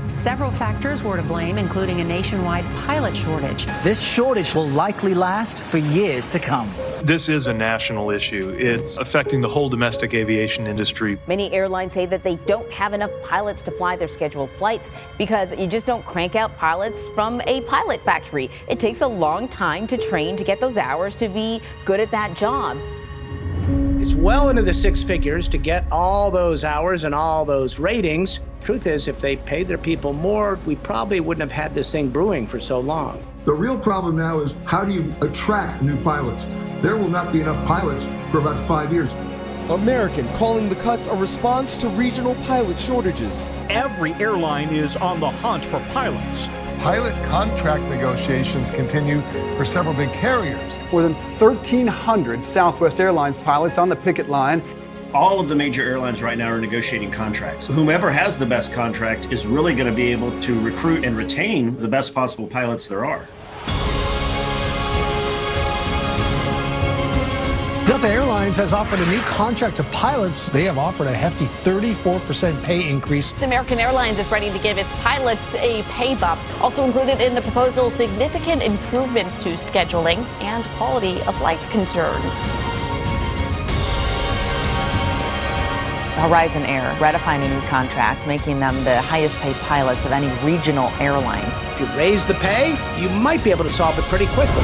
Several factors were to blame, including a nationwide pilot shortage. This shortage will likely last for years to come. This is a national issue. It's affecting the whole domestic aviation industry. Many airlines say that they don't have enough pilots to fly their scheduled flights because you just don't crank out pilots from a pilot factory. It takes a long time to train to get those hours to be good at that job. It's well into the six figures to get all those hours and all those ratings. Truth is, if they paid their people more, we probably wouldn't have had this thing brewing for so long. The real problem now is how do you attract new pilots? There will not be enough pilots for about 5 years. American calling the cuts a response to regional pilot shortages. Every airline is on the hunt for pilots. Pilot contract negotiations continue for several big carriers. More than 1,300 Southwest Airlines pilots on the picket line. All of the major airlines right now are negotiating contracts. Whomever has the best contract is really going to be able to recruit and retain the best possible pilots there are. Delta Airlines has offered a new contract to pilots. They have offered a hefty 34% pay increase. American Airlines is ready to give its pilots a pay bump. Also included in the proposal, significant improvements to scheduling and quality of life concerns. Horizon Air ratifying a new contract, making them the highest paid pilots of any regional airline. If you raise the pay, you might be able to solve it pretty quickly.